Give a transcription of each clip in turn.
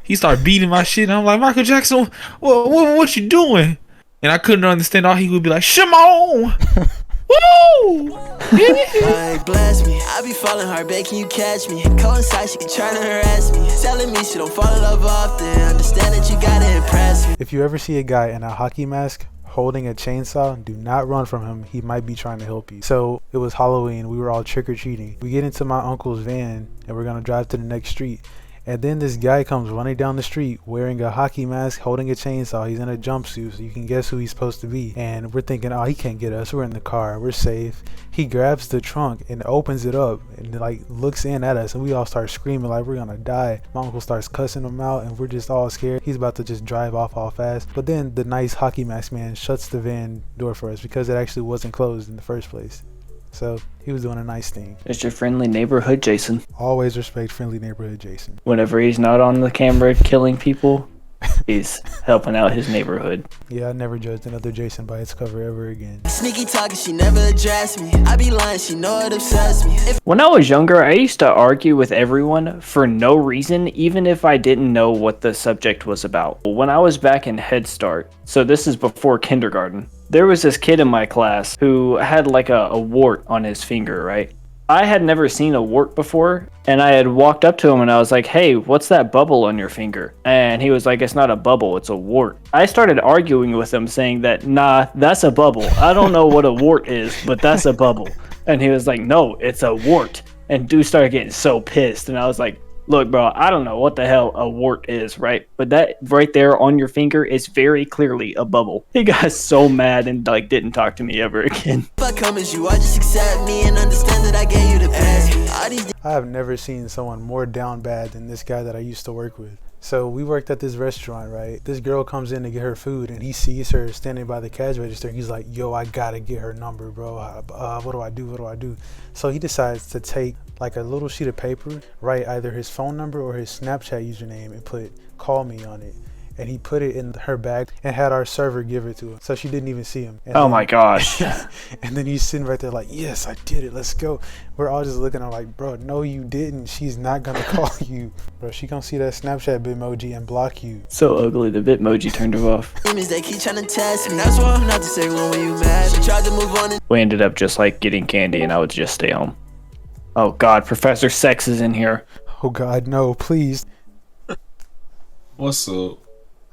He started beating my shit. And I'm like, Michael Jackson, what you doing? And I couldn't understand. All he would be like, Shimon. Woo! Like, bless me. I be falling hard, can you catch me? Coincide, she can try to harass me. Telling me she don't fall in love often. Understand that you gotta impress me. If you ever see a guy in a hockey mask holding a chainsaw, do not run from him. He might be trying to help you. So it was Halloween. We were all trick-or-treating. We get into my uncle's van and we're gonna drive to the next street. And then this guy comes running down the street wearing a hockey mask, holding a chainsaw. He's in a jumpsuit, so you can guess who he's supposed to be. And we're thinking, oh, he can't get us. We're in the car. We're safe. He grabs the trunk and opens it up and like looks in at us. And we all start screaming like we're gonna die. My uncle starts cussing him out and we're just all scared. He's about to just drive off all fast. But then the nice hockey mask man shuts the van door for us because it actually wasn't closed in the first place. So he was doing a nice thing. It's your friendly neighborhood Jason. Always respect friendly neighborhood Jason. Whenever he's not on the camera killing people, he's helping out his neighborhood. Yeah, I never judged another Jason by its cover ever again. Sneaky talking, she never addressed me. I be lying, she know it obsessed me. When I was younger, I used to argue with everyone for no reason, even if I didn't know what the subject was about. When I was back in Head Start, so this is before kindergarten, there was this kid in my class who had like a wart on his finger, right? I had never seen a wart before, and I had walked up to him and I was like, hey, what's that bubble on your finger? And he was like, it's not a bubble, it's a wart. I started arguing with him saying that, nah, that's a bubble. I don't know what a wart is, but that's a bubble. And he was like, no, it's a wart. And dude started getting so pissed, and I was like, look, bro, I don't know what the hell a wart is, right? But that right there on your finger is very clearly a bubble. He got so mad and like didn't talk to me ever again. If I come as you are, just accept me and understand that I gave you the best. I have never seen someone more down bad than this guy that I used to work with. So we worked at this restaurant, right? This girl comes in to get her food and he sees her standing by the cash register. He's like, yo, I gotta get her number, bro. What do I do? So he decides to take like a little sheet of paper, write either his phone number or his Snapchat username and put call me on it. And he put it in her bag and had our server give it to her. So she didn't even see him. And oh my gosh. And then he's sitting right there like, yes, I did it. Let's go. We're all just looking at her like, bro, no, you didn't. She's not going to call you. Bro, she going to see that Snapchat Bitmoji and block you. So ugly, the Bitmoji turned her off. They keep trying to test me. That's why I'm not the same one when you mad. She tried to move on. We ended up just like getting candy and I would just stay home. Oh God, Professor Sex is in here. Oh God, no, please. What's up?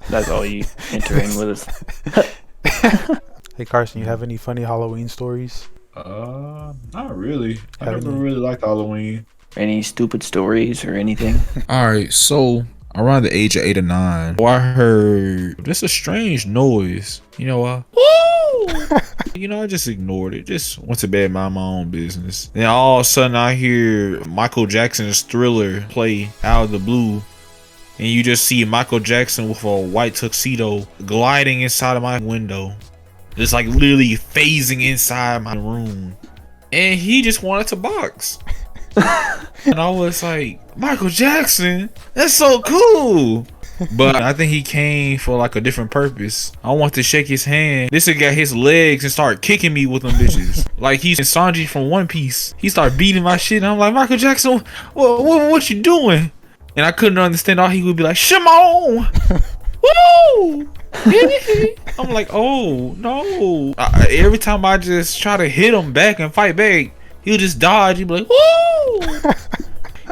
That's all you enter in with us. Hey Carson, you have any funny Halloween stories? Not really. I never really liked Halloween. Any stupid stories or anything? Alright, so around the age of 8 or 9, I heard just a strange noise. You know why? Woo! You know, I just ignored it. Just went to bed, mind my own business. Then all of a sudden I hear Michael Jackson's Thriller play out of the blue. And you just see Michael Jackson with a white tuxedo gliding inside of my window. Just like literally phasing inside my room. And he just wanted to box. And I was like, Michael Jackson? That's so cool. But I think he came for like a different purpose. I want to shake his hand. This nigga got his legs and start kicking me with them bitches. Like he's Sanji from One Piece. He started beating my shit and I'm like, Michael Jackson, what you doing? And I couldn't understand. All he would be like, Shimon! Woo! I'm like, oh no. Every time I just try to hit him back and fight back, he'll just dodge. He'd be like, woo!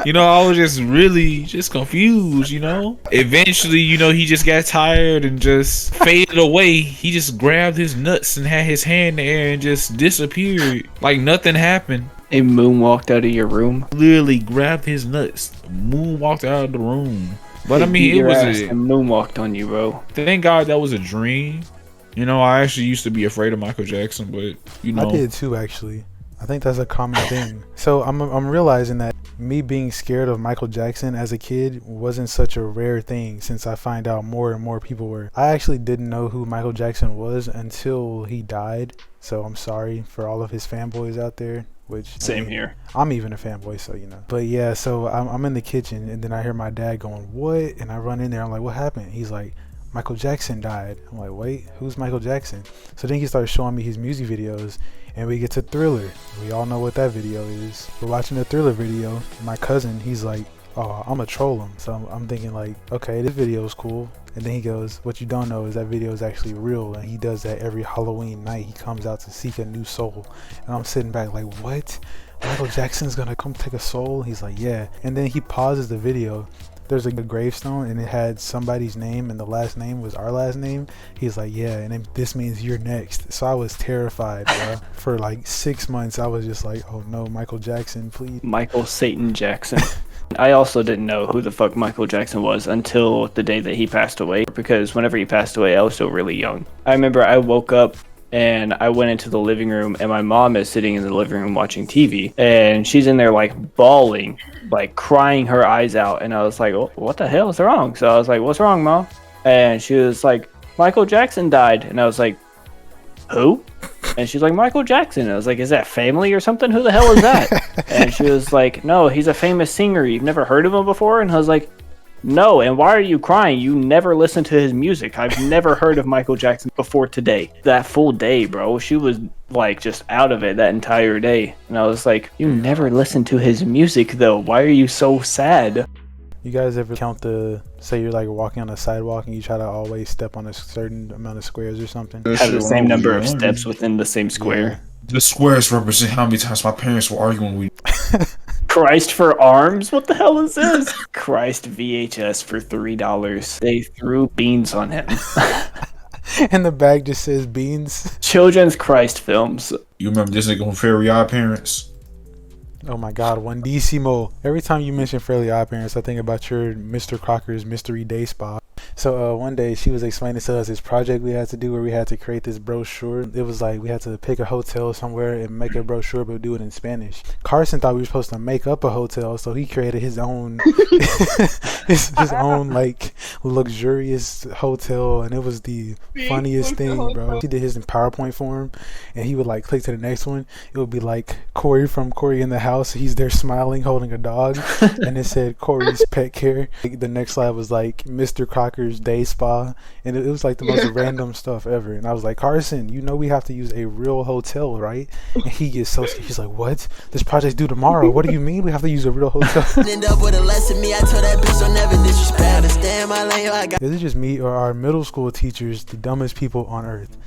You know, I was just really confused, you know. Eventually, you know, he just got tired and just faded away. He just grabbed his nuts and had his hand in the air and just disappeared. Like nothing happened. He moonwalked out of your room. Literally grabbed his nuts, moonwalked out of the room. But I mean, it was and moonwalked on you, bro. Thank God that was a dream. You know, I actually used to be afraid of Michael Jackson, but you know, I did too actually. I think that's a common thing. So I'm realizing that me being scared of Michael Jackson as a kid wasn't such a rare thing since I find out more and more people were. I actually didn't know who Michael Jackson was until he died. So I'm sorry for all of his fanboys out there. Which same here. I'm even a fanboy, so you know. But yeah, so I'm in the kitchen and then I hear my dad going, "What?" And I run in there. I'm like, "What happened?" He's like, "Michael Jackson died." I'm like, "Wait, who's Michael Jackson?" So then he started showing me his music videos, and we get to Thriller. We all know what that video is. We're watching the Thriller video. My cousin, he's like, oh, I'm gonna troll him. So I'm thinking like, okay, this video is cool. And then he goes, what you don't know is that video is actually real, and he does that every Halloween night. He comes out to seek a new soul. And I'm sitting back like, what? Michael Jackson's gonna come take a soul? He's like, yeah. And then he pauses the video. There's like a gravestone, and it had somebody's name, and the last name was our last name. He's like, yeah, and then this means you're next. So I was terrified, bro. For like 6 months, I was just like, oh no, Michael Jackson, please. Michael Satan Jackson. I also didn't know who the fuck Michael Jackson was until the day that he passed away, because whenever he passed away, I was still really young. I remember I woke up and I went into the living room, and my mom is sitting in the living room watching TV, and she's in there like bawling, like crying her eyes out. And I was like, oh, what the hell is wrong? So I was like, what's wrong, Mom? And she was like, Michael Jackson died. And I was like, who? And she's like, Michael Jackson. And I was like, is that family or something? Who the hell is that? And she was like, no, he's a famous singer. You've never heard of him before? And I was like, no. And why are you crying? You never listened to his music. I've never heard of Michael Jackson before today. That full day, bro, she was like just out of it that entire day. And I was like, you never listened to his music though. Why are you so sad? You guys ever say you're like walking on a sidewalk and you try to always step on a certain amount of squares or something? Have the same number of steps within the same square. The squares represent how many times my parents were arguing with. Christ for arms? What the hell is this? Christ VHS for $3. They threw beans on him. And the bag just says beans. Children's Christ films. You remember this nigga from Fairly Odd Parents? Oh my God, Wandissimo. Every time you mention Fairly Odd Parents, I think about your Mr. Crocker's Mystery Day Spa. So one day she was explaining to us this project we had to do where we had to create this brochure. It was like we had to pick a hotel somewhere and make a brochure, but do it in Spanish. Carson thought we were supposed to make up a hotel, so he created his own his own like luxurious hotel, and it was the funniest thing, bro. He did his in PowerPoint form, and he would like click to the next one. It would be like Corey from Corey in the House. He's there smiling, holding a dog, and it said Corey's Pet Care. The next slide was like Mr. Crocker's Day Spa, and it was like the most random stuff ever. And I was like, Carson, you know we have to use a real hotel, right? And he gets so scared. He's like, what? This project's due tomorrow. What do you mean we have to use a real hotel? End up with a lesson me. I told that bitch don't never disrespect. Understand my lane, I got. Is it just me, or are middle school teachers the dumbest people on earth?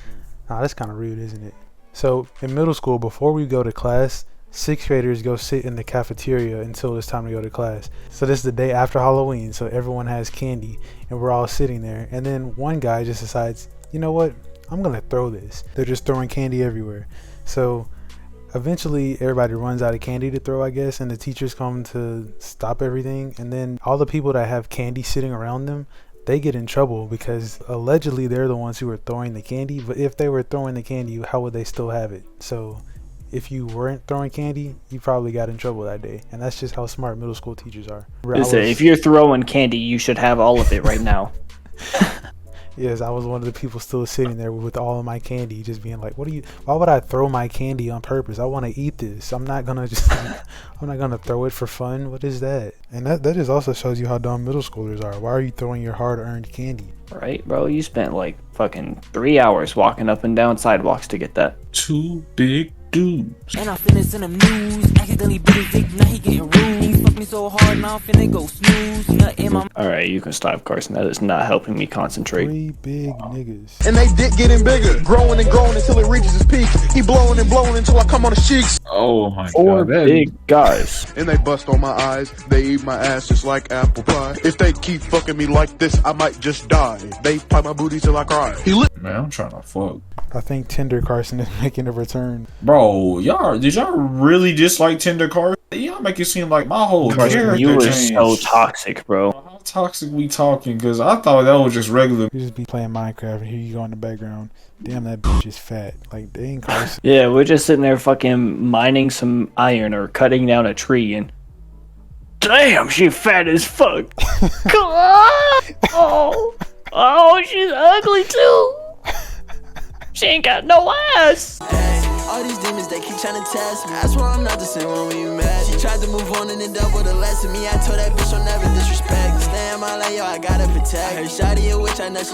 Nah, that's kind of rude, isn't it? So in middle school, before we go to class, 6th graders go sit in the cafeteria until it's time to go to class. So this is the day after Halloween, so everyone has candy, and we're all sitting there. And then one guy just decides, you know what? I'm gonna throw this. They're just throwing candy everywhere. So eventually everybody runs out of candy to throw, I guess, and the teachers come to stop everything. And then all the people that have candy sitting around them, they get in trouble because allegedly they're the ones who are throwing the candy. But if they were throwing the candy, how would they still have it? So if you weren't throwing candy, you probably got in trouble that day. And that's just how smart middle school teachers are. If you're throwing candy, you should have all of it right now. Yes, I was one of the people still sitting there with all of my candy, just being like, why would I throw my candy on purpose? I want to eat this. I'm not gonna throw it for fun. What is that? And that just also shows you how dumb middle schoolers are. Why are you throwing your hard-earned candy? Right, bro? You spent like fucking 3 hours walking up and down sidewalks to get that. Two big dudes. And I'm finna send him news. Accidentally bit his dick, now he getting rude. He fucked me so hard, now I'm finna go snooze. Nut in my. Alright, you can stop, Carson. That is not helping me concentrate. 3 big niggas. And they dick getting bigger, growing and growing until it reaches its peak. He blowing and blowing until I come on his cheeks. Oh my 4 god. That big guys. And they bust on my eyes, they eat my ass just like apple pie. If they keep fucking me like this, I might just die. They pie my booty till I cry. man, I'm trying to fuck. I think Tinder Carson is making a return. Bro, did y'all really dislike Tinder Carson? Y'all make it seem like my whole character You were changed. so toxic, bro. How toxic we talking? Because I thought that was just regular. You just be playing Minecraft and here you go in the background. Damn, that bitch is fat. Like, dang, Carson. Yeah, we're just sitting there fucking mining some iron or cutting down a tree and damn, she fat as fuck. Come on. Oh, she's ugly too. She ain't got no ass. Hey, all these demons, they keep trying to test me. I swear I'm not the same when we met. She tried to move on and end up with a lesson. Me, I told that bitch don't never disrespect. Stay in my lane, yo, I gotta protect. I heard Shawty a witch, I know she